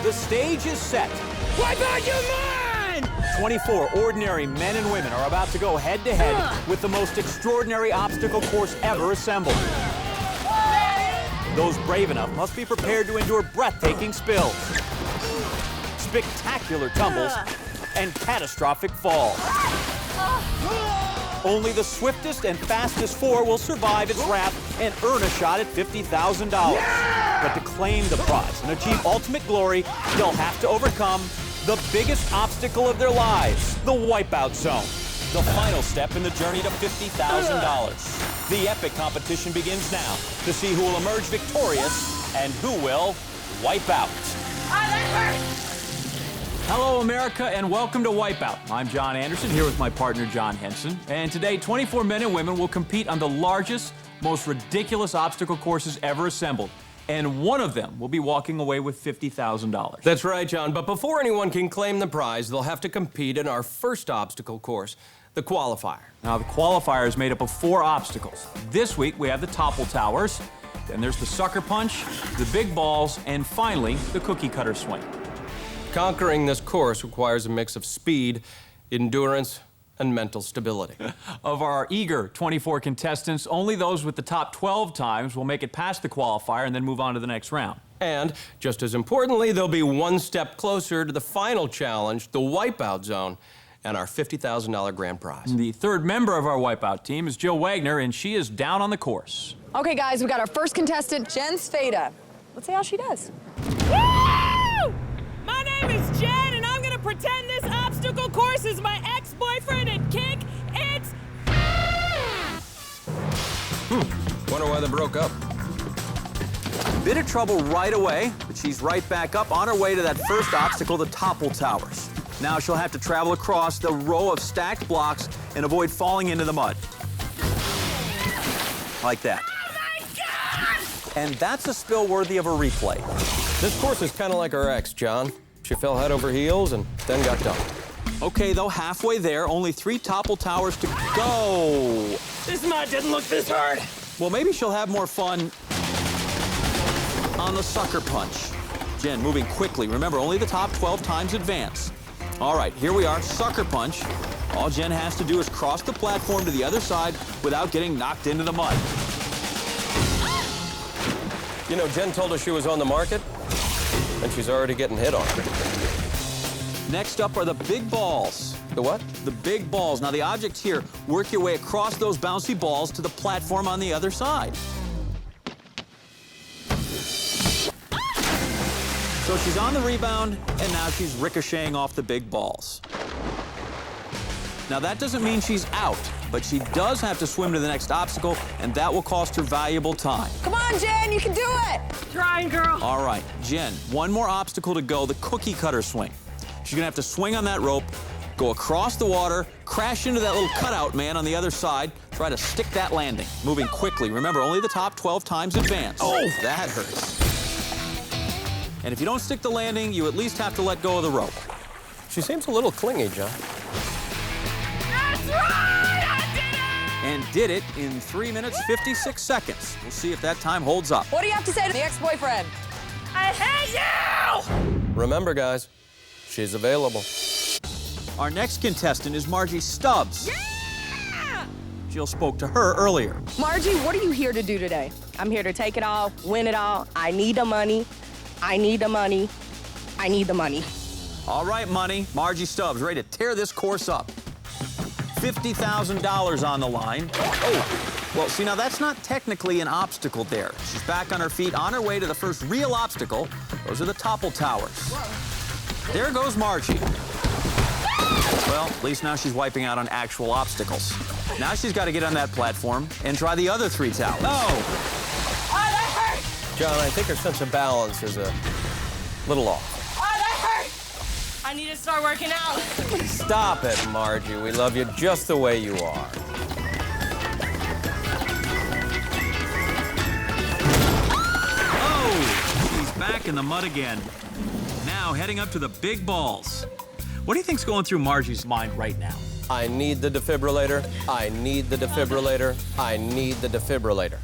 The stage is set. Wipe out your mind! 24 ordinary men and women are about to go head-to-head with the most extraordinary obstacle course ever assembled. Those brave enough must be prepared to endure breathtaking spills, spectacular tumbles, and catastrophic falls. Only the swiftest and fastest four will survive its wrath and earn a shot at $50,000. But to claim the prize and achieve ultimate glory, they'll have to overcome the biggest obstacle of their lives, the Wipeout Zone. The final step in the journey to $50,000. The epic competition begins now to see who will emerge victorious and who will wipe out. Hello, America, and welcome to Wipeout. I'm John Anderson, here with my partner, John Henson. And today, 24 men and women will compete on the largest, most ridiculous obstacle courses ever assembled. And one of them will be walking away with $50,000. That's right, John. But before anyone can claim the prize, they'll have to compete in our first obstacle course, the qualifier. Now, the qualifier is made up of 4 obstacles. This week, we have the topple towers, then there's the sucker punch, the big balls, and finally, the cookie cutter swing. Conquering this course requires a mix of speed, endurance, and mental stability. Of our eager 24 contestants, only those with the top 12 times will make it past the qualifier and then move on to the next round. And, just as importantly, they'll be one step closer to the final challenge, the Wipeout Zone, and our $50,000 grand prize. The third member of our Wipeout team is Jill Wagner, and she is down on the course. Okay, guys, we got our first contestant, Jen Sfada. Let's see how she does. Woo! My name is Jen, and I'm gonna pretend this obstacle course is my ex-boyfriend and kick its Wonder why they broke up. Bit of trouble right away, but she's right back up on her way to that first obstacle, the topple towers. Now she'll have to travel across the row of stacked blocks and avoid falling into the mud. Like that. Oh my God! And that's a spill worthy of a replay. This course is kind of like our ex, John. She fell head over heels and then got dumped. Okay, though, halfway there, only 3 topple towers to go. This mud didn't look this hard. Well, maybe she'll have more fun on the sucker punch. Jen, moving quickly. Remember, only the top 12 times advance. All right, here we are, sucker punch. All Jen has to do is cross the platform to the other side without getting knocked into the mud. You know, Jen told us she was on the market, and she's already getting hit on. Next up are the big balls. The what? The big balls. Now, the object here, work your way across those bouncy balls to the platform on the other side. So she's on the rebound, and now she's ricocheting off the big balls. Now, that doesn't mean she's out, but she does have to swim to the next obstacle, and that will cost her valuable time. Come on, Jen, you can do it. Trying, girl. All right, Jen, one more obstacle to go, the cookie cutter swing. She's gonna have to swing on that rope, go across the water, crash into that little cutout man on the other side, try to stick that landing. Moving quickly. Remember, only the top 12 times advance. Oh, that hurts. And if you don't stick the landing, you at least have to let go of the rope. She seems a little clingy, John. That's right! I did it! And did it in 3 minutes, 56 seconds. We'll see if that time holds up. What do you have to say to the ex-boyfriend? I hate you! Remember, guys, she's available. Our next contestant is Margie Stubbs. Yeah! Jill spoke to her earlier. Margie, what are you here to do today? I'm here to take it all, win it all. I need the money. I need the money. I need the money. All right, money. Margie Stubbs, ready to tear this course up. $50,000 on the line. Oh, well, see, now that's not technically an obstacle there. She's back on her feet, on her way to the first real obstacle. Those are the topple towers. There goes Margie. Well, at least now she's wiping out on actual obstacles. Now she's got to get on that platform and try the other 3 towers. Oh, that hurt! John, I think her sense of balance is a little off. Oh, that hurt! I need to start working out. Stop it, Margie. We love you just the way you are. Oh, she's back in the mud again. Now heading up to the big balls. What do you think's going through Margie's mind right now? I need the defibrillator. I need the defibrillator. I need the defibrillator.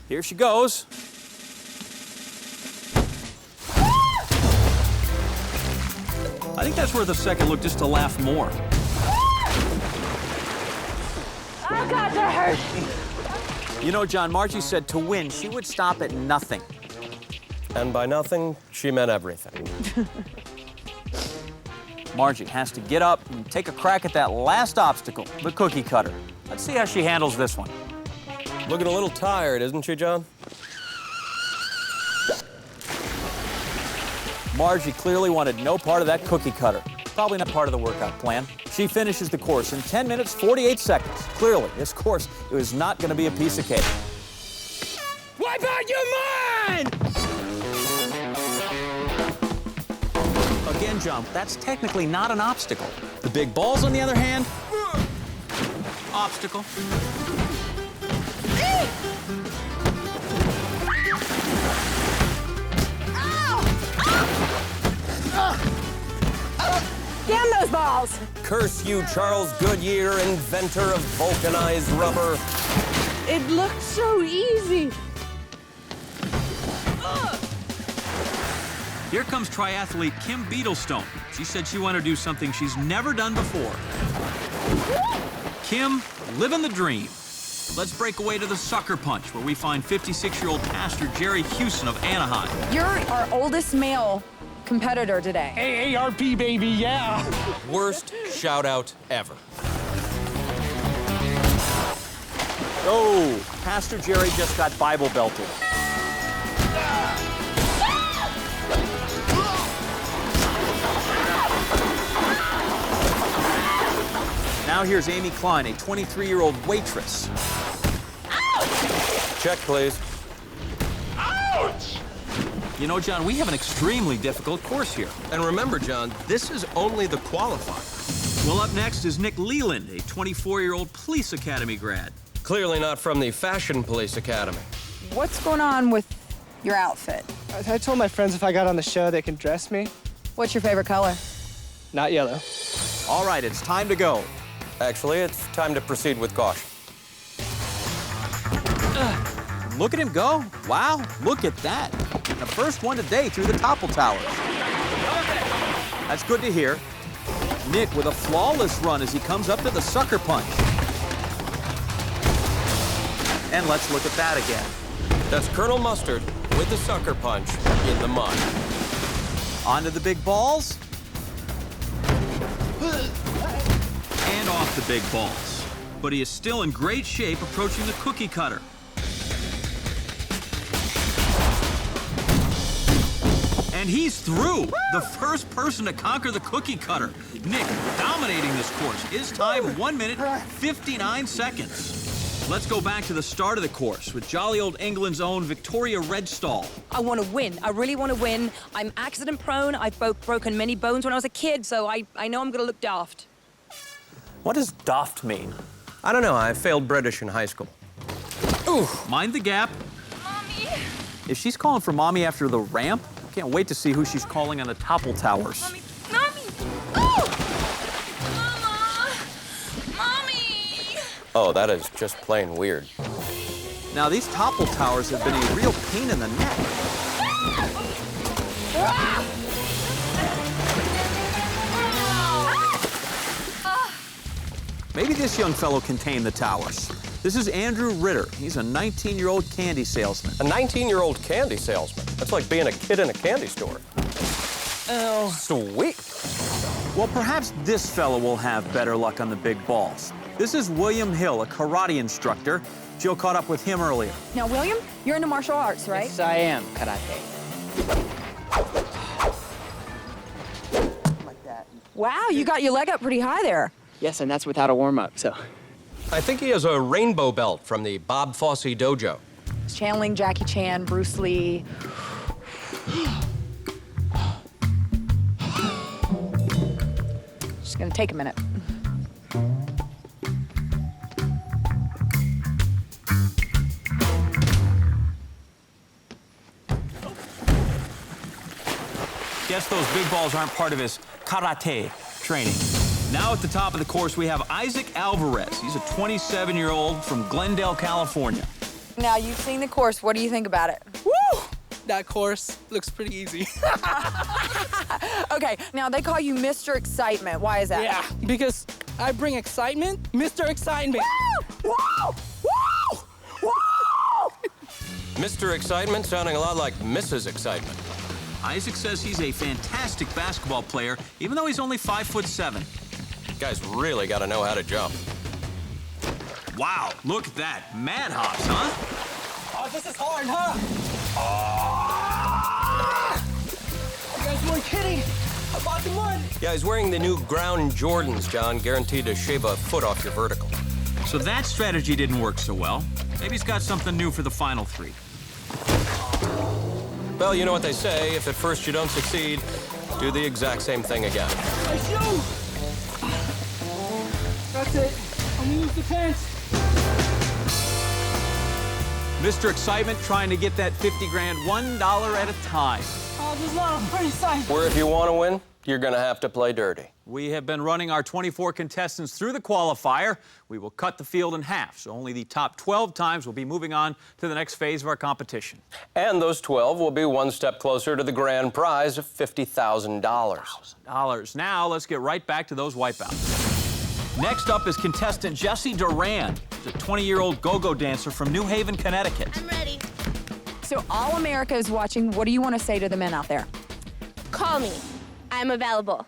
Here she goes. I think that's worth a second look just to laugh more. Oh, God, that hurt. You know, John, Margie said to win, she would stop at nothing. And by nothing, she meant everything. Margie has to get up and take a crack at that last obstacle, the cookie cutter. Let's see how she handles this one. Looking a little tired, isn't she, John? Margie clearly wanted no part of that cookie cutter. Probably not part of the workout plan. She finishes the course in 10 minutes, 48 seconds. Clearly, this course was not going to be a piece of cake. Wipe out your mind! Again, John, that's technically not an obstacle. The big balls, on the other hand, obstacle. Damn those balls! Curse you, Charles Goodyear, inventor of vulcanized rubber. It looked so easy. Here comes triathlete Kim Beetlestone. She said she wanted to do something she's never done before. Kim, living the dream. Let's break away to the sucker punch, where we find 56-year-old Pastor Jerry Houston of Anaheim. You're our oldest male competitor today. AARP, baby, yeah. Worst shout out ever. Oh, Pastor Jerry just got Bible belted. Now here's Amy Klein, a 23-year-old waitress. Check, please. You know, John, we have an extremely difficult course here. And remember, John, this is only the qualifier. Well, up next is Nick Leland, a 24-year-old police academy grad. Clearly not from the Fashion Police Academy. What's going on with your outfit? I told my friends if I got on the show, they can dress me. What's your favorite color? Not yellow. All right, it's time to go. Actually, it's time to proceed with caution. Look at him go. Wow, look at that. The first one today through the topple towers. That's good to hear. Nick with a flawless run as he comes up to the sucker punch. And let's look at that again. That's Colonel Mustard with the sucker punch in the mud. On to the big balls. And off the big balls. But he is still in great shape approaching the cookie cutter. And he's through. The first person to conquer the cookie cutter. Nick dominating this course. His time, 1 minute, 59 seconds. Let's go back to the start of the course with jolly old England's own Victoria Redstall. I want to win. I really want to win. I'm accident prone. I've broken many bones when I was a kid, so I know I'm going to look daft. What does daft mean? I don't know. I failed British in high school. Ooh, mind the gap. Mommy. If she's calling for mommy after the ramp, I can't wait to see who she's calling on the topple towers. Mommy. Oh! Mama. Mommy. Oh, that is just plain weird. Now, these topple towers have been a real pain in the neck. Maybe this young fellow can tame the towers. This is Andrew Ritter. He's a 19-year-old candy salesman. A 19-year-old candy salesman. That's like being a kid in a candy store. Oh, sweet. Well, perhaps this fellow will have better luck on the big balls. This is William Hill, a karate instructor. Jill caught up with him earlier. Now, William, you're into martial arts, right? Yes, I am. Karate. Like that. Wow, you got your leg up pretty high there. Yes, and that's without a warm-up, so. I think he has a rainbow belt from the Bob Fosse dojo. He's channeling Jackie Chan, Bruce Lee. Just gonna take a minute. Guess those big balls aren't part of his karate training. Now at the top of the course, we have Isaac Alvarez. He's a 27-year-old from Glendale, California. Now, you've seen the course. What do you think about it? Woo! That course looks pretty easy. Okay, now they call you Mr. Excitement. Why is that? Yeah, because I bring excitement, Mr. Excitement. Woo! Woo! Woo! Mr. Excitement sounding a lot like Mrs. Excitement. Isaac says he's a fantastic basketball player, even though he's only 5'7". Guy's really got to know how to jump. Wow, look at that. Mad hops, huh? Oh, this is hard, huh? Oh! You guys weren't kidding about the mud. Yeah, he's wearing the new ground Jordans, John, guaranteed to shave a foot off your vertical. So that strategy didn't work so well. Maybe he's got something new for the final three. Well, you know what they say, if at first you don't succeed, do the exact same thing again. My shoe! That's it. I'm gonna use the pants. Mr. Excitement trying to get that 50 grand $1 at a time. Oh, there's a lot of pretty sights. Where if you want to win, you're going to have to play dirty. We have been running our 24 contestants through the qualifier. We will cut the field in half, so only the top 12 times will be moving on to the next phase of our competition. And those 12 will be one step closer to the grand prize of $50,000. Now, let's get right back to those wipeouts. Next up is contestant Jessie Duran, the 20-year-old go-go dancer from New Haven, Connecticut. I'm ready. So all America is watching. What do you want to say to the men out there? Call me. I'm available.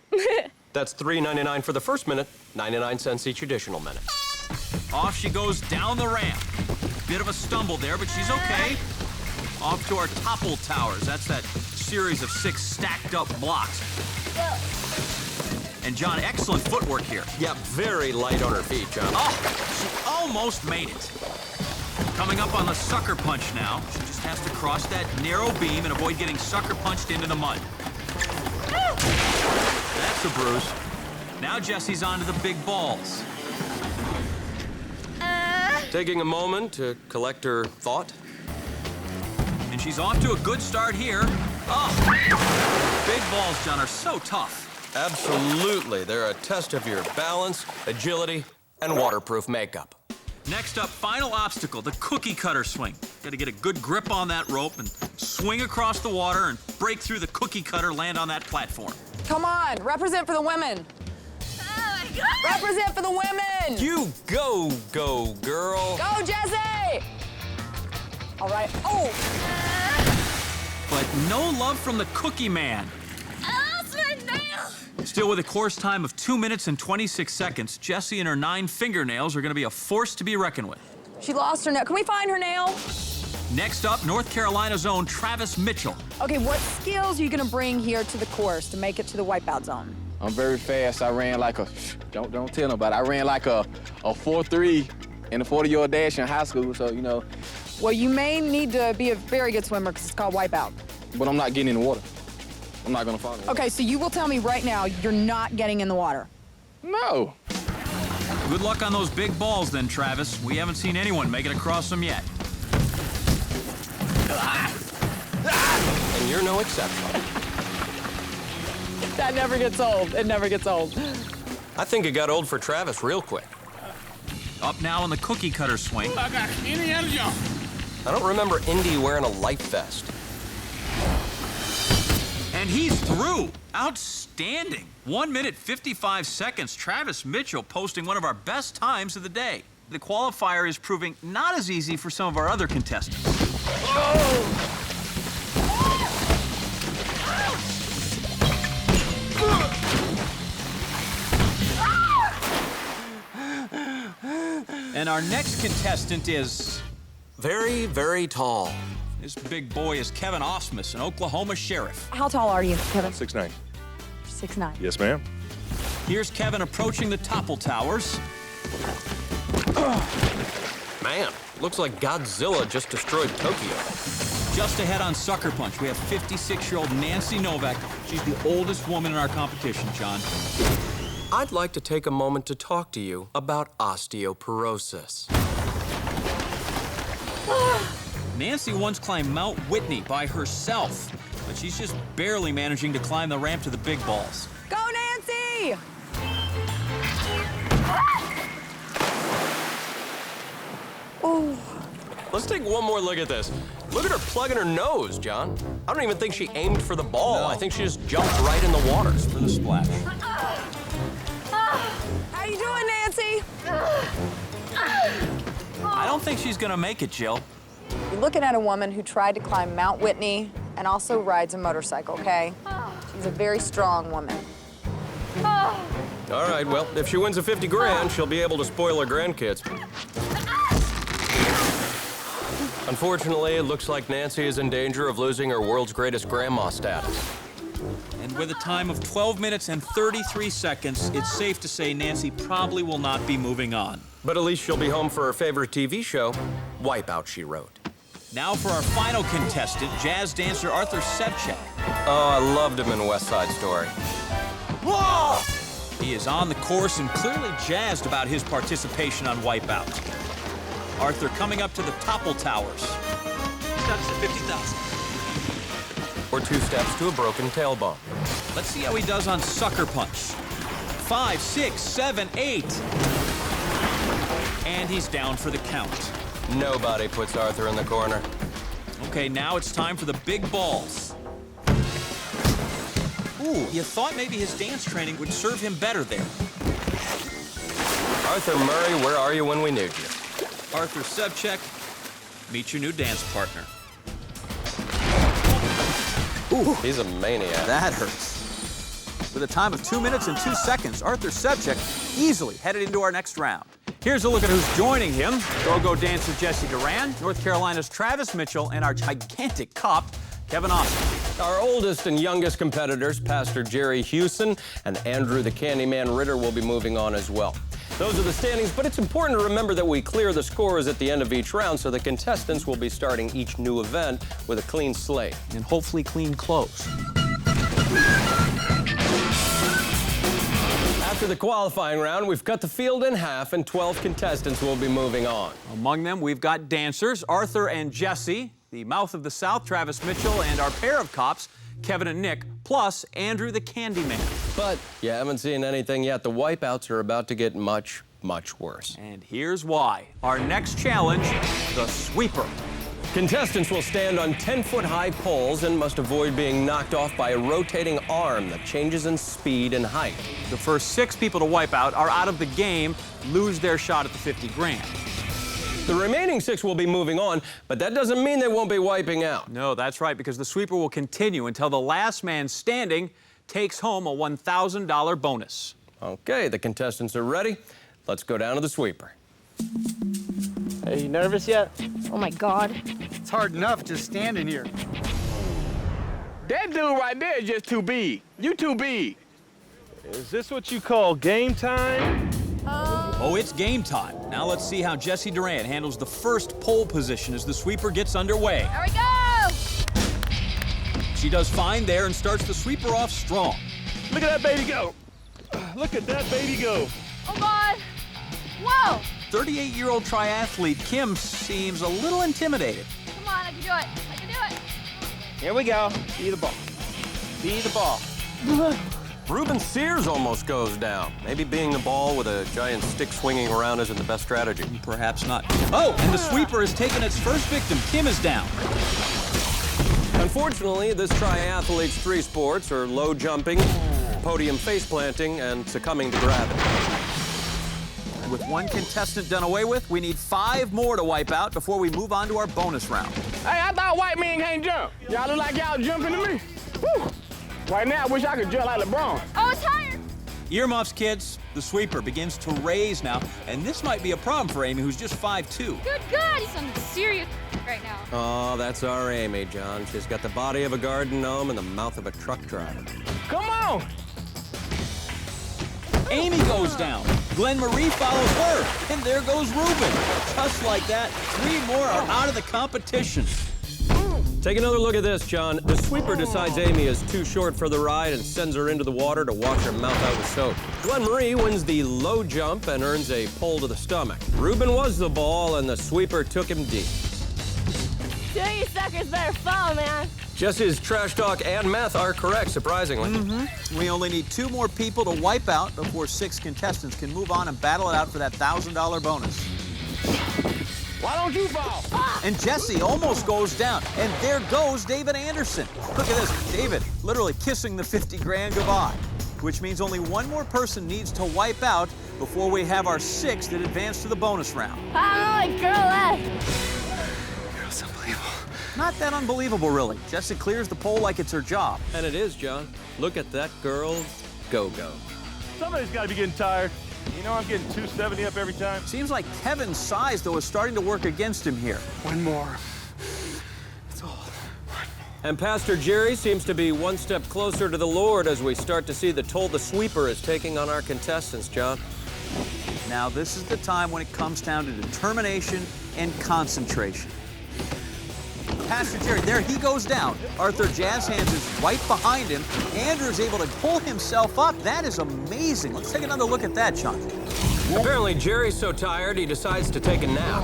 That's $3.99 for the first minute, 99 cents each additional minute. Off she goes down the ramp. Bit of a stumble there, but she's okay. Off to our topple towers. That's that series of 6 stacked up blocks. And John, excellent footwork here. Yeah, very light on her feet, John. Oh, she almost made it. Coming up on the sucker punch now. She just has to cross that narrow beam and avoid getting sucker punched into the mud. That's a bruise. Now Jessie's on to the big balls. Taking a moment to collect her thought. And she's off to a good start here. Oh, big balls, John, are so tough. Absolutely. They're a test of your balance, agility, and waterproof makeup. Next up, final obstacle, the cookie cutter swing. Got to get a good grip on that rope and swing across the water and break through the cookie cutter, land on that platform. Come on, represent for the women. Oh my God! Represent for the women. You go, girl. Go, Jessie. All right. Oh. But no love from the cookie man. Oh, it's my nail! Still with a course time of 2 minutes and 26 seconds, Jessie and her 9 fingernails are going to be a force to be reckoned with. She lost her nail. Can we find her nail? Next up, North Carolina's own Travis Mitchell. Okay, what skills are you gonna bring here to the course to make it to the wipeout zone? I'm very fast. I ran like a, don't tell nobody. I ran like a 4.3 in a 40-yard dash in high school, so, you know. Well, you may need to be a very good swimmer because it's called wipeout. But I'm not getting in the water. I'm not gonna fall. Okay, so you will tell me right now you're not getting in the water. No. Good luck on those big balls then, Travis. We haven't seen anyone make it across them yet. And you're no exception. That never gets old. It never gets old. I think it got old for Travis real quick. Up now on the cookie cutter swing. I got Indiana Jones. I don't remember Indy wearing a life vest. And he's through. Outstanding. 1 minute, 55 seconds. Travis Mitchell posting one of our best times of the day. The qualifier is proving not as easy for some of our other contestants. And our next contestant is Very, very tall. this big boy is Kevin Osmus, an Oklahoma sheriff. How tall are you, Kevin? 6'9". 6'9". Yes, ma'am. Here's Kevin approaching the topple towers. Man, looks like Godzilla just destroyed Tokyo. Just ahead on sucker punch, we have 56-year-old Nancy Novak. She's the oldest woman in our competition, John. I'd like to take a moment to talk to you about osteoporosis. Nancy once climbed Mount Whitney by herself, but she's just barely managing to climb the ramp to the big balls. Go, Nancy! Oh. Let's take one more look at this. Look at her plugging her nose, John. I don't even think she aimed for the ball. No. I think she just jumped right in the waters. For the splash. How you doing, Nancy? I don't think she's gonna make it, Jill. You're looking at a woman who tried to climb Mount Whitney and also rides a motorcycle, okay? She's a very strong woman. All right, well, if she wins a 50 grand, she'll be able to spoil her grandkids. Unfortunately, it looks like Nancy is in danger of losing her world's greatest grandma status. And with a time of 12 minutes and 33 seconds, it's safe to say Nancy probably will not be moving on. But at least she'll be home for her favorite TV show, Wipeout, she wrote. Now for our final contestant, jazz dancer Arthur Sebchak. Oh, I loved him in West Side Story. Whoa! He is on the course and clearly jazzed about his participation on Wipeout. Arthur coming up to the topple towers. Steps to 50,000. Or 2 steps to a broken tailbone. Let's see how he does on sucker punch. 5, 6, 7, 8. And he's down for the count. Nobody puts Arthur in the corner. Okay, now it's time for the big balls. Ooh, you thought maybe his dance training would serve him better there. Arthur Murray, where are you when we need you? Arthur Sebchak, meet your new dance partner. Ooh, He's a maniac. that hurts. With a time of 2 minutes and 2 seconds, Arthur Sebchak easily headed into our next round. Here's a look at who's joining him. Go-go dancer Jesse Duran, North Carolina's Travis Mitchell, and our gigantic cop, Kevin Austin. Our oldest and youngest competitors, Pastor Jerry Hewson and Andrew the Candyman Ritter, will be moving on as well. Those are the standings, but it's important to remember that we clear the scores at the end of each round, so the contestants will be starting each new event with a clean slate. And hopefully clean clothes. After the qualifying round, we've cut the field in half, and 12 contestants will be moving on. Among them, we've got dancers, Arthur and Jesse, the Mouth of the South, Travis Mitchell, and our pair of cops, Kevin and Nick, plus Andrew the Candyman. But you haven't seen anything yet. The wipeouts are about to get much, much worse. And here's why. Our next challenge, the sweeper. Contestants will stand on 10-foot-high poles and must avoid being knocked off by a rotating arm that changes in speed and height. The first 6 people to wipe out are out of the game, lose their shot at the 50 grand. The remaining 6 will be moving on, but that doesn't mean they won't be wiping out. No, that's right, because the sweeper will continue until the last man standing takes home a $1,000 bonus. Okay, the contestants are ready. Let's go down to the sweeper. Are you nervous yet? Oh my God. It's hard enough just standing here. That dude right there is just too big. You too big. Is this what you call game time? Oh, it's game time. Now let's see how Jesse Duran handles the first pole position as the sweeper gets underway. There we go! She does fine there and starts the sweeper off strong. Look at that baby go. Look at that baby go. Oh God! Whoa! 38-year-old triathlete Kim seems a little intimidated. Come on, I can do it. I can do it. Here we go. Be the ball. Be the ball. Ruben Sears almost goes down. Maybe being the ball with a giant stick swinging around isn't the best strategy. Perhaps not. Oh, and the sweeper has taken its first victim. Kim is down. Unfortunately, this triathlete's 3 sports are low jumping, podium face planting, and succumbing to gravity. And with 1 contestant done away with, we need 5 more to wipe out before we move on to our bonus round. Hey, I thought white men can't jump. Y'all look like y'all jumping to me. Woo. Right now, I wish I could jump like LeBron. Oh, it's higher! Earmuffs, kids. The sweeper begins to raise now, and this might be a problem for Amy, who's just 5'2". Good, good! He's on serious right now. Oh, that's our Amy, John. She's got the body of a garden gnome and the mouth of a truck driver. Come on! Amy goes down. Glenn Marie follows her, and there goes Ruben. Just like that, 3 more are out of the competition. Take another look at this, John. The sweeper decides Amy is too short for the ride and sends her into the water to wash her mouth out with soap. Glenn Marie wins the low jump and earns a pole to the stomach. Ruben was the ball, and the sweeper took him deep. Two of you suckers better fall, man. Jesse's trash talk and math are correct, surprisingly. We only need 2 more people to wipe out before 6 contestants can move on and battle it out for that $1,000 bonus. Why don't you fall? And Jesse almost goes down. And there goes David Anderson. Look at this. David literally kissing the 50 grand goodbye, which means only one more person needs to wipe out before we have our 6th that advance to the bonus round. I don't know, like, girl left. Girl's unbelievable. Not that unbelievable, really. Jesse clears the pole like it's her job. And it is, John. Look at that girl go-go. Somebody's got to be getting tired. You know I'm getting 270 up every time. Seems like Kevin's size, though, is starting to work against him here. One more. That's all. And Pastor Jerry seems to be one step closer to the Lord as we start to see the toll the sweeper is taking on our contestants, John. Now, this is the time when it comes down to determination and concentration. Pastor Jerry, there he goes down. Arthur Jazz Hands is right behind him. Andrew's able to pull himself up. That is amazing. Let's take another look at that, John. Apparently, Jerry's so tired he decides to take a nap.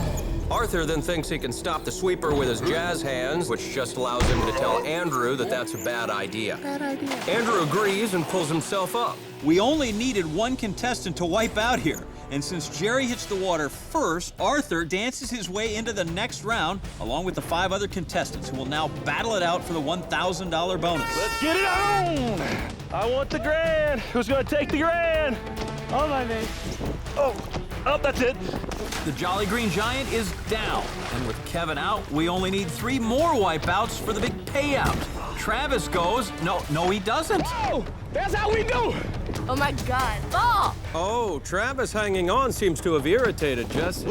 Arthur then thinks he can stop the sweeper with his jazz hands, which just allows him to tell Andrew that that's a bad idea. Andrew agrees and pulls himself up. We only needed one contestant to wipe out here. And since Jerry hits the water first, Arthur dances his way into the next round, along with the 5 other contestants who will now battle it out for the $1,000 bonus. Let's get it on! I want the grand. Who's going to take the grand? On my name. Oh, that's it. The Jolly Green Giant is down. And with Kevin out, we only need 3 more wipeouts for the big payout. Travis goes. No, he doesn't. Oh, that's how we do. Oh my God, fall! Oh, Travis hanging on seems to have irritated Jesse.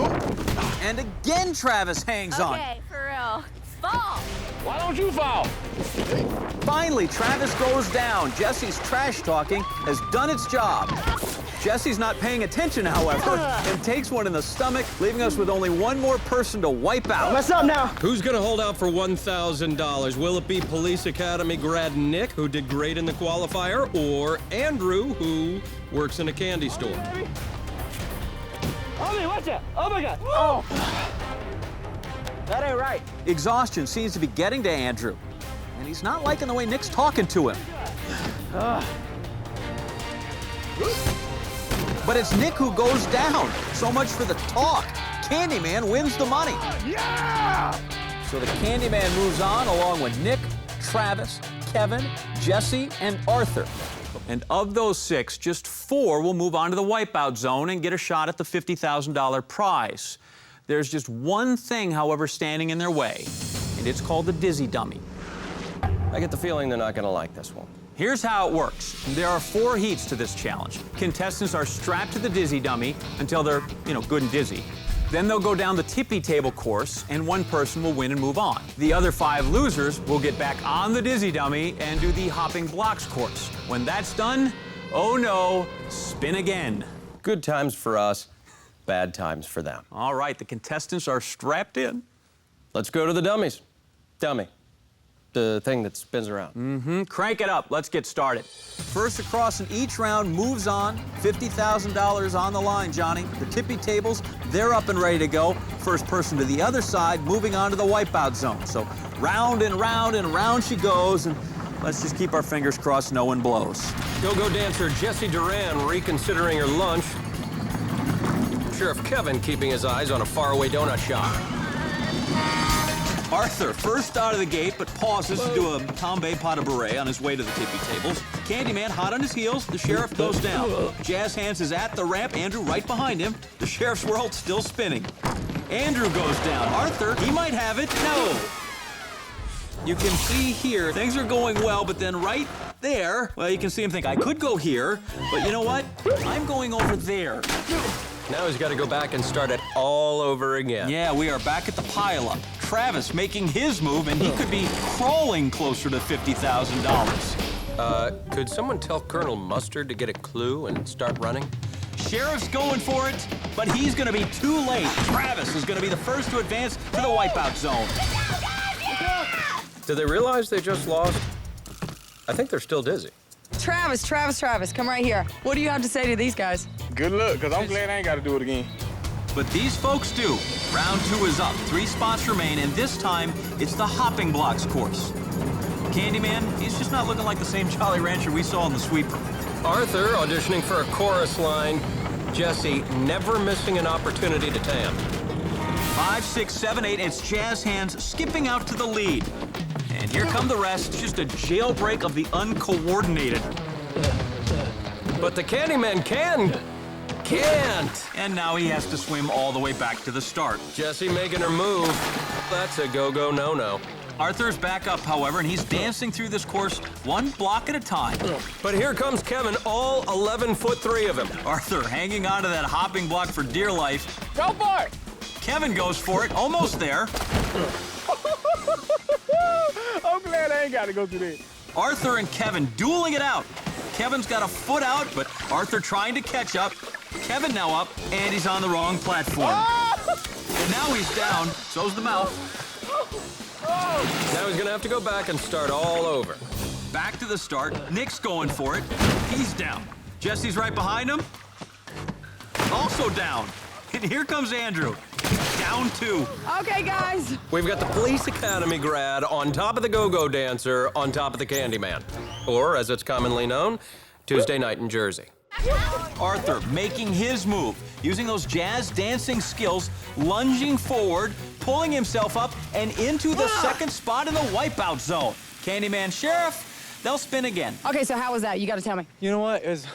And again, Travis hangs on. Okay, for real. Fall! Why don't you fall? Finally, Travis goes down. Jesse's trash talking has done its job. Jesse's not paying attention, however, and takes one in the stomach, leaving us with only one more person to wipe out. What's up now? Who's going to hold out for $1,000? Will it be Police Academy grad Nick, who did great in the qualifier, or Andrew, who works in a candy store? Homie, watch out! Oh my God! Oh! That ain't right. Exhaustion seems to be getting to Andrew, and he's not liking the way Nick's talking to him. But it's Nick who goes down. So much for the talk. Candyman wins the money. Yeah! So the Candyman moves on along with Nick, Travis, Kevin, Jesse, and Arthur. And of those 6, just 4 will move on to the wipeout zone and get a shot at the $50,000 prize. There's just one thing, however, standing in their way, and it's called the dizzy dummy. I get the feeling they're not going to like this one. Here's how it works. There are 4 heats to this challenge. Contestants are strapped to the dizzy dummy until they're, good and dizzy. Then they'll go down the tippy table course, and one person will win and move on. The other 5 losers will get back on the dizzy dummy and do the hopping blocks course. When that's done, oh no, spin again. Good times for us, bad times for them. All right, the contestants are strapped in. Let's go to the dummies. Dummy. The thing that spins around. Crank it up. Let's get started. First across in each round moves on. $50,000 on the line, Johnny. The tippy tables, they're up and ready to go. First person to the other side, moving on to the wipeout zone. So round and round and round she goes, and let's just keep our fingers crossed no one blows. Go-go dancer Jessie Duran reconsidering her lunch. Sheriff Kevin keeping his eyes on a faraway donut shop. Arthur, first out of the gate, but pauses to do a tombe pas de bourrée on his way to the tippy tables. Candyman hot on his heels. The sheriff goes down. Jazz Hands is at the ramp. Andrew right behind him. The sheriff's world still spinning. Andrew goes down. Arthur, he might have it. No. You can see here, things are going well, but then right there, well, you can see him think, I could go here, but you know what? I'm going over there. Now he's got to go back and start it all over again. Yeah, we are back at the pileup. Travis making his move, and he could be crawling closer to $50,000. Could someone tell Colonel Mustard to get a clue and start running? Sheriff's going for it, but he's going to be too late. Travis is going to be the first to advance to the wipeout zone. Do they realize they just lost? I think they're still dizzy. Travis, come right here. What do you have to say to these guys? Good luck, because I'm glad I ain't got to do it again. But these folks do. Round 2 is up. 3 spots remain, and this time, it's the hopping blocks course. Candyman, he's just not looking like the same Jolly Rancher we saw in the sweeper. Arthur auditioning for a chorus line. Jesse never missing an opportunity to tan. 5, 6, 7, 8. It's Jazz Hands skipping out to the lead. And here come the rest. Just a jailbreak of the uncoordinated. But the Candyman can't. And now he has to swim all the way back to the start. Jessie making her move. That's a go-go no-no. Arthur's back up, however, and he's dancing through this course one block at a time. But here comes Kevin, all 11'3" of him. Arthur hanging onto that hopping block for dear life. Go for it. Kevin goes for it, almost there. I'm glad I ain't got to go through this. Arthur and Kevin dueling it out. Kevin's got a foot out, but Arthur trying to catch up. Kevin now up, and he's on the wrong platform. And now he's down, so's the mouth. Now he's gonna have to go back and start all over. Back to the start. Nick's going for it. He's down. Jesse's right behind him. Also down. And here comes Andrew. Down 2. Okay, guys. We've got the Police Academy grad on top of the go-go dancer on top of the Candyman. Or, as it's commonly known, Tuesday night in Jersey. Arthur making his move, using those jazz dancing skills, lunging forward, pulling himself up, and into the second spot in the wipeout zone. Candyman, Sheriff, they'll spin again. Okay, so how was that? You got to tell me. You know what? It was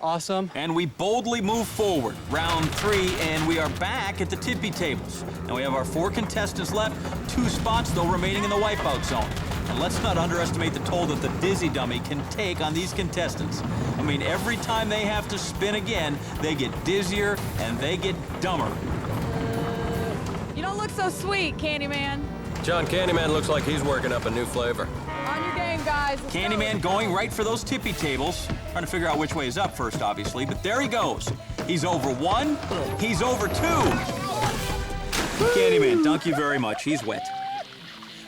awesome. And we boldly move forward. Round 3, and we are back at the tippy tables. Now we have our 4 contestants left, 2 spots, though, remaining in the wipeout zone. And let's not underestimate the toll that the Dizzy Dummy can take on these contestants. I mean, every time they have to spin again, they get dizzier and they get dumber. You don't look so sweet, Candyman. John, Candyman looks like he's working up a new flavor. On your game, guys. Let's Candyman going right for those tippy tables. Trying to figure out which way is up first, obviously, but there he goes. He's over 1, he's over 2. Candyman, thank you very much, he's wet.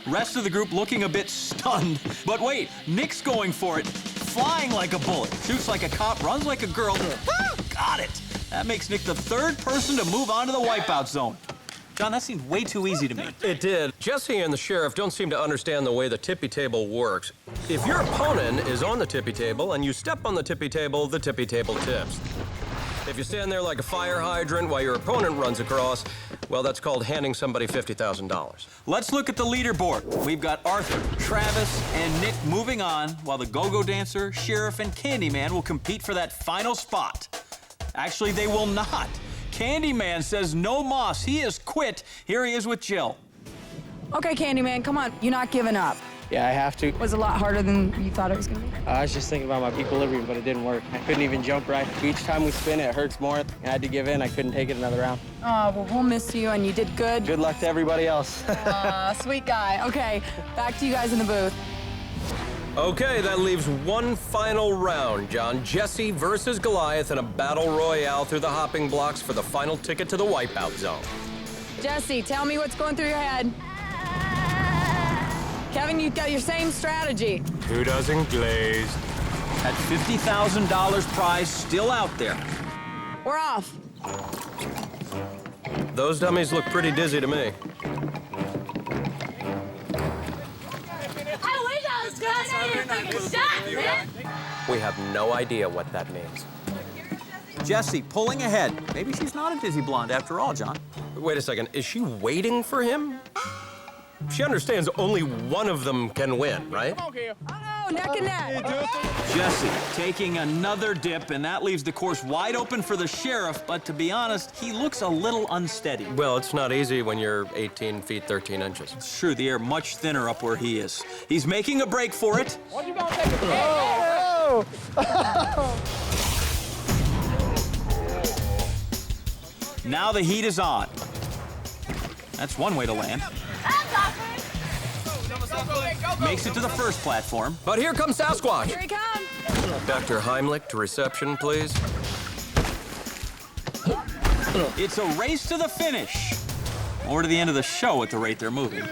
Rest of the group looking a bit stunned. But wait, Nick's going for it. Flying like a bullet. Shoots like a cop, runs like a girl. Got it. That makes Nick the 3rd person to move on to the wipeout zone. John, that seemed way too easy to me. It did. Jesse and the sheriff don't seem to understand the way the tippy table works. If your opponent is on the tippy table and you step on the tippy table tips. If you stand there like a fire hydrant while your opponent runs across, well, that's called handing somebody $50,000. Let's look at the leaderboard. We've got Arthur, Travis, and Nick moving on, while the go-go dancer, sheriff, and Candyman will compete for that final spot. Actually, they will not. Candyman says no moss. He has quit. Here he is with Jill. Okay, Candyman, come on. You're not giving up. Yeah, I have to. It was a lot harder than you thought it was going to be. I was just thinking about my equilibrium, but it didn't work. I couldn't even jump right. Each time we spin, it hurts more. I had to give in. I couldn't take it another round. Oh, well, we'll miss you, and you did good. Good luck to everybody else. Sweet guy. Okay, back to you guys in the booth. Okay, that leaves one final round, John. Jesse versus Goliath in a battle royale through the hopping blocks for the final ticket to the wipeout zone. Jesse, tell me what's going through your head. Kevin, you've got your same strategy. 2 dozen glazed. That $50,000 prize still out there. We're off. Those dummies look pretty dizzy to me. I wish I was good. I need to take a shot, man. We have no idea what that means. Jesse pulling ahead. Maybe she's not a dizzy blonde after all, John. Wait a second, is she waiting for him? She understands only one of them can win, right? Oh, neck and neck. Jesse taking another dip, and that leaves the course wide open for the sheriff, but to be honest, he looks a little unsteady. Well, it's not easy when you're 18 feet, 13 inches. It's true, the air much thinner up where he is. He's making a break for it. What you gonna take a Now the heat is on. That's one way to land. Makes it to the first platform. But here comes Sasquatch. Here he comes. Dr. Heimlich to reception, please. It's a race to the finish. Or to the end of the show at the rate they're moving.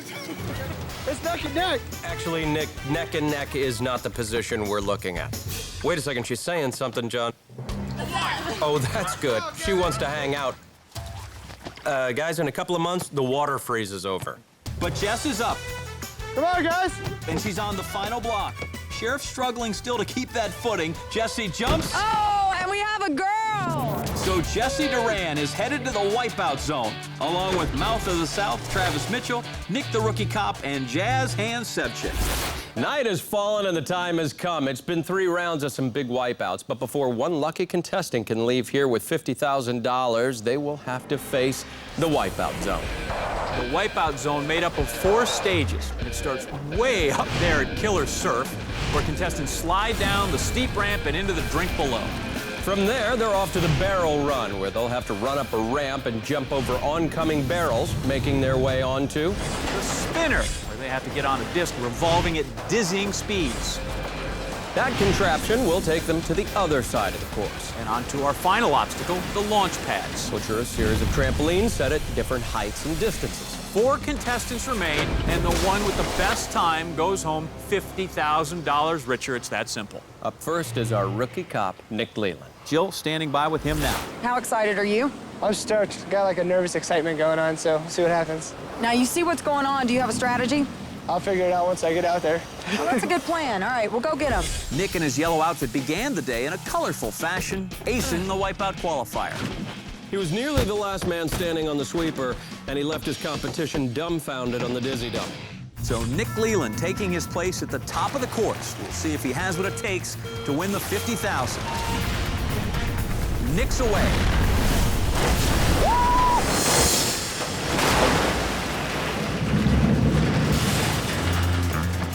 It's neck and neck. Actually, Nick, neck and neck is not the position we're looking at. Wait a second, she's saying something, John. Oh, that's good. She wants to hang out. Guys, in a couple of months, the water freezes over. But Jess is up. Come on, guys. And she's on the final block. Sheriff struggling still to keep that footing. Jesse jumps. Oh, and we have a girl. So Jesse Duran is headed to the Wipeout Zone, along with Mouth of the South, Travis Mitchell, Nick the Rookie Cop, and Jazz Hand Sebchik. Night has fallen and the time has come. It's been 3 rounds of some big wipeouts, but before one lucky contestant can leave here with $50,000, they will have to face the Wipeout Zone. The Wipeout Zone made up of 4 stages, and it starts way up there at Killer Surf, where contestants slide down the steep ramp and into the drink below. From there, they're off to the barrel run, where they'll have to run up a ramp and jump over oncoming barrels, making their way onto the spinner, where they have to get on a disc revolving at dizzying speeds. That contraption will take them to the other side of the course. And onto our final obstacle, the launch pads, which are a series of trampolines set at different heights and distances. 4 contestants remain, and the one with the best time goes home $50,000 richer. It's that simple. Up first is our rookie cop, Nick Leland. Jill standing by with him now. How excited are you? I'm stoked. Got like a nervous excitement going on, so we'll see what happens. Now, you see what's going on. Do you have a strategy? I'll figure it out once I get out there. Well, that's a good plan. All right, we'll go get him. Nick in his yellow outfit began the day in a colorful fashion, acing the Wipeout qualifier. He was nearly the last man standing on the sweeper, and he left his competition dumbfounded on the dizzy dummy. So Nick Leland taking his place at the top of the course. We'll see if he has what it takes to win the $50,000. Nick's away.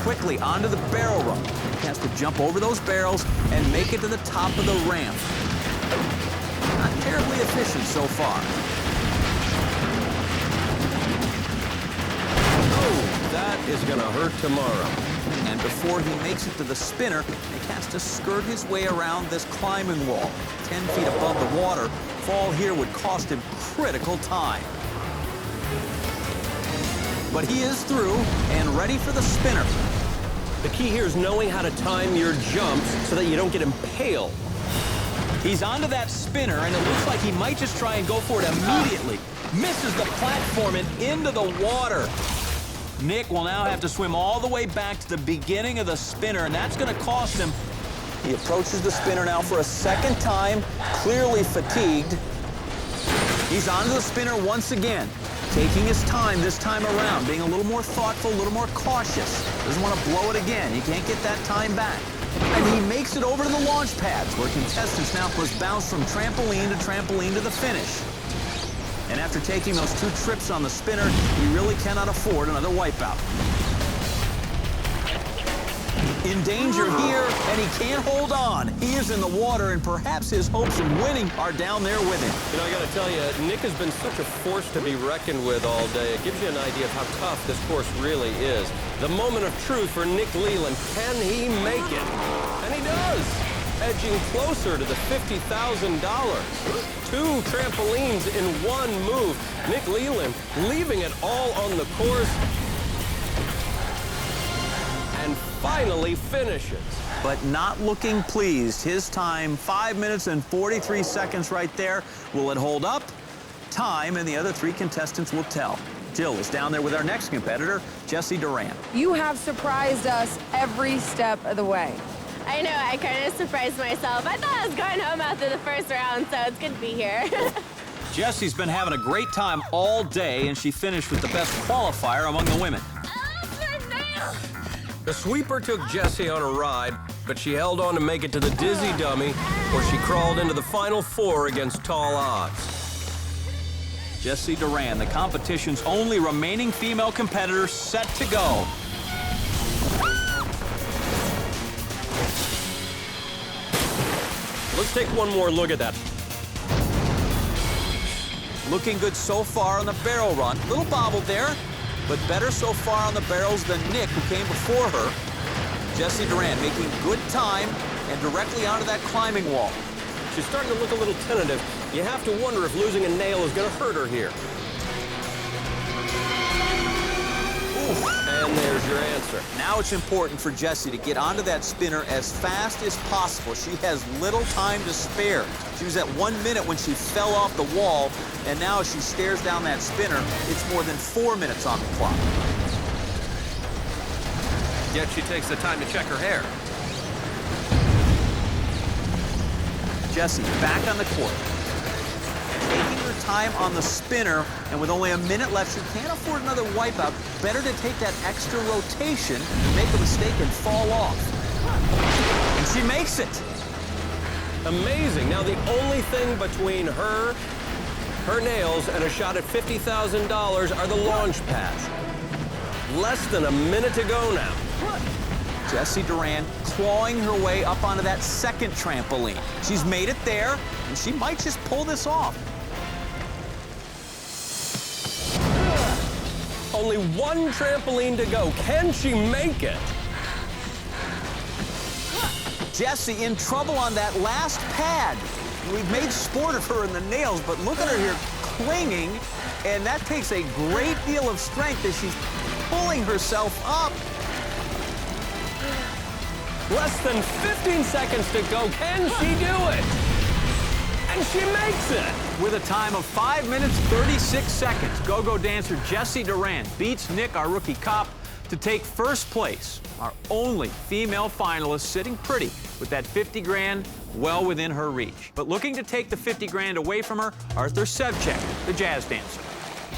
Quickly onto the barrel run. He has to jump over those barrels and make it to the top of the ramp. Not terribly efficient so far. Oh, that is gonna hurt tomorrow. And before he makes it to the spinner, he has to skirt his way around this climbing wall. 10 feet above the water, fall here would cost him critical time. But he is through and ready for the spinner. The key here is knowing how to time your jumps so that you don't get impaled. He's onto that spinner, and it looks like he might just try and go for it immediately. Misses the platform and into the water. Nick will now have to swim all the way back to the beginning of the spinner, and that's going to cost him. He approaches the spinner now for a second time, clearly fatigued. He's onto the spinner once again, taking his time this time around, being a little more thoughtful, a little more cautious. Doesn't want to blow it again. He can't get that time back. And he makes it over to the launch pads, where contestants now must bounce from trampoline to the finish. And after taking those 2 trips on the spinner, he really cannot afford another wipeout. In danger here, and he can't hold on. He is in the water, and perhaps his hopes of winning are down there with him. You know, I gotta tell you, Nick has been such a force to be reckoned with all day. It gives you an idea of how tough this course really is. The moment of truth for Nick Leland. Can he make it? And he does, edging closer to the $50,000. 2 trampolines in one move. Nick Leland leaving it all on the course. And finally finishes. But not looking pleased. His time, 5 minutes and 43 seconds right there. Will it hold up? Time and the other 3 contestants will tell. Jill is down there with our next competitor, Jesse Duran. You have surprised us every step of the way. I know, I kind of surprised myself. I thought I was going home after the first round, so it's good to be here. Jesse's been having a great time all day, and she finished with the best qualifier among the women. The sweeper took Jessie on a ride, but she held on to make it to the dizzy dummy, where she crawled into the final 4 against tall odds. Jesse Duran, the competition's only remaining female competitor, set to go. Let's take one more look at that. Looking good so far on the barrel run. A little bobbled there, but better so far on the barrels than Nick, who came before her. Jesse Duran making good time and directly onto that climbing wall. She's starting to look a little tentative. You have to wonder if losing a nail is going to hurt her here. And there's your answer. Now it's important for Jessie to get onto that spinner as fast as possible. She has little time to spare. She was at 1 minute when she fell off the wall, and now as she stares down that spinner, it's more than 4 minutes on the clock. Yet she takes the time to check her hair. Jessie back on the court. time on the spinner, and with only a minute left, she can't afford another wipeout. Better to take that extra rotation, make a mistake, and fall off. And she makes it. Amazing. Now, the only thing between her nails and a shot at $50,000 are the launch pads. Less than a minute to go now. Jessie Durand clawing her way up onto that second trampoline. She's made it there, and she might just pull this off. Only one trampoline to go. Can she make it? Jessie in trouble on that last pad. We've made sport of her in the nails, but look at her here clinging, and that takes a great deal of strength as she's pulling herself up. Less than 15 seconds to go. Can she do it? And she makes it. With a time of 5 minutes, 36 seconds, go-go dancer Jessie Durand beats Nick, our rookie cop, to take first place. Our only female finalist sitting pretty with that 50 grand well within her reach. But looking to take the 50 grand away from her, Arthur Sevcek, the jazz dancer.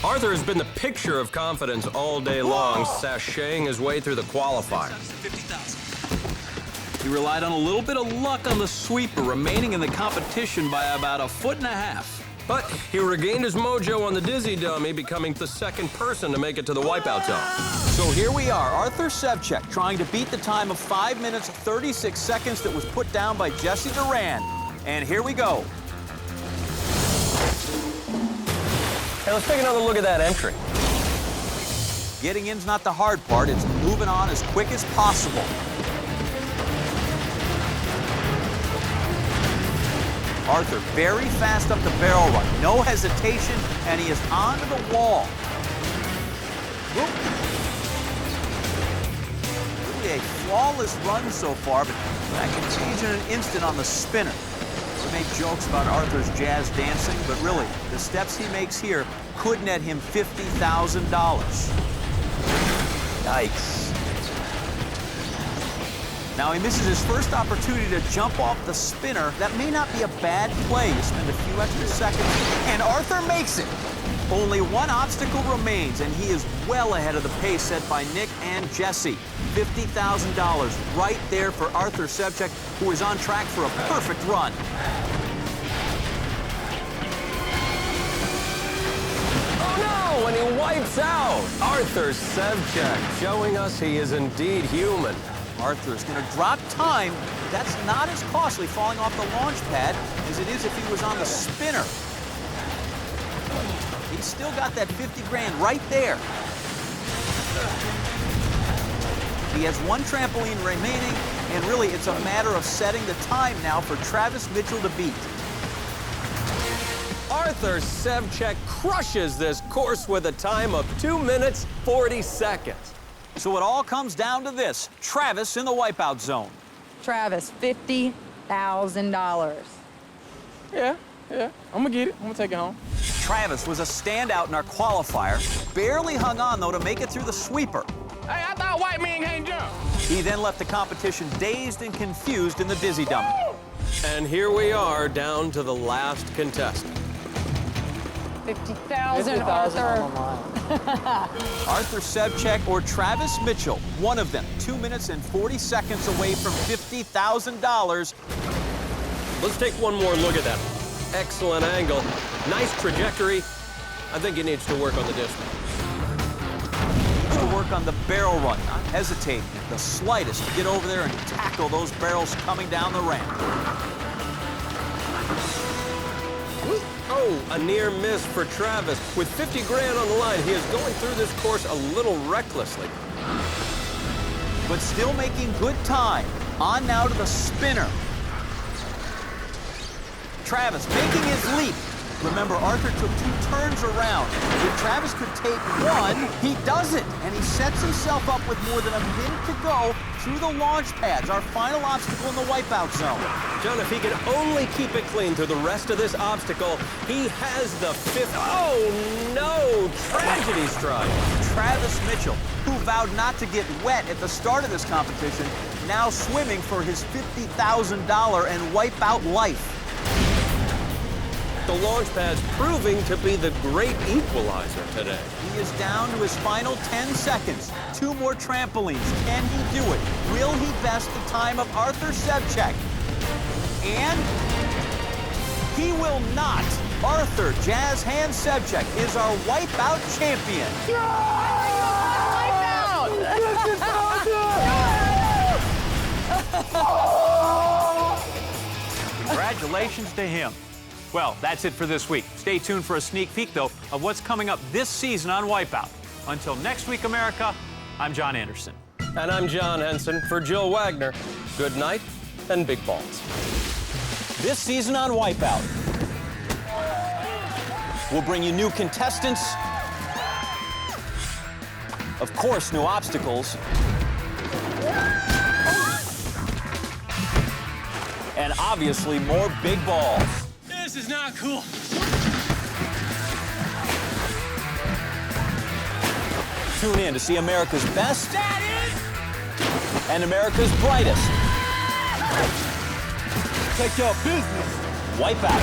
Arthur has been the picture of confidence all day long, sashaying his way through the qualifiers. He relied on a little bit of luck on the sweeper, remaining in the competition by about 1.5 feet. But he regained his mojo on the dizzy dummy, becoming the second person to make it to the wipeout zone. So here we are, Arthur Sevcek trying to beat the time of 5 minutes, 36 seconds that was put down by Jessie Durand. And here we go. Hey, let's take another look at that entry. Getting in's not the hard part, it's moving on as quick as possible. Arthur very fast up the barrel run, no hesitation, and he is onto the wall. Whoop. Really a flawless run so far, but that can change in an instant on the spinner. We make jokes about Arthur's jazz dancing, but really, the steps he makes here could net him $50,000. Yikes. Now he misses his first opportunity to jump off the spinner. That may not be a bad play. You spend a few extra seconds, and Arthur makes it. Only one obstacle remains, and he is well ahead of the pace set by Nick and Jessie. $50,000 right there for Arthur Sevcek, who is on track for a perfect run. Oh no, and he wipes out. Arthur Sevcek showing us he is indeed human. Arthur is going to drop time. That's not as costly falling off the launch pad as it is if he was on the spinner. He's still got that 50 grand right there. He has one trampoline remaining, and really it's a matter of setting the time now for Travis Mitchell to beat. Arthur Sevcek crushes this course with a time of 2 minutes, 40 seconds. So it all comes down to this. Travis in the wipeout zone. Travis, $50,000. Yeah, I'm gonna get it. I'm gonna take it home. Travis was a standout in our qualifier. Barely hung on, though, to make it through the sweeper. Hey, I thought white men can't jump. He then left the competition dazed and confused in the dizzy dummy. And here we are down to the last contestant. $50,000, Arthur. Arthur Sevcek or Travis Mitchell, one of them, 2 minutes and 40 seconds away from $50,000. Let's take one more look at that. Excellent angle, nice trajectory. I think he needs to work on the distance. Needs to work on the barrel run, not hesitating the slightest to get over there and tackle those barrels coming down the ramp. Oh, a near miss for Travis. With 50 grand on the line, he is going through this course a little recklessly. But still making good time. On now to the spinner. Travis making his leap. Remember, Arthur took 2 turns around. If Travis could take one, he doesn't. And he sets himself up with more than a minute to go through the launch pads, our final obstacle in the wipeout zone. John, if he can only keep it clean through the rest of this obstacle, he has the 50. Oh, no! Tragedy strike. Travis Mitchell, who vowed not to get wet at the start of this competition, now swimming for his $50,000 and wipeout life. the launch pad's proving to be the great equalizer today. He is down to his final 10 seconds. 2 more trampolines. Can he do it? Will he best the time of Arthur Sevchek? And he will not. Arthur Jazz Hand Sevchek is our Wipeout champion. Congratulations to him. Well, that's it for this week. Stay tuned for a sneak peek, though, of what's coming up this season on Wipeout. Until next week, America, I'm John Anderson. And I'm John Henson. For Jill Wagner, good night and big balls. This season on Wipeout, we'll bring you new contestants, of course, new obstacles, and obviously more big balls. This is not cool. Tune in to see America's best and America's brightest. Take care of business. Wipeout.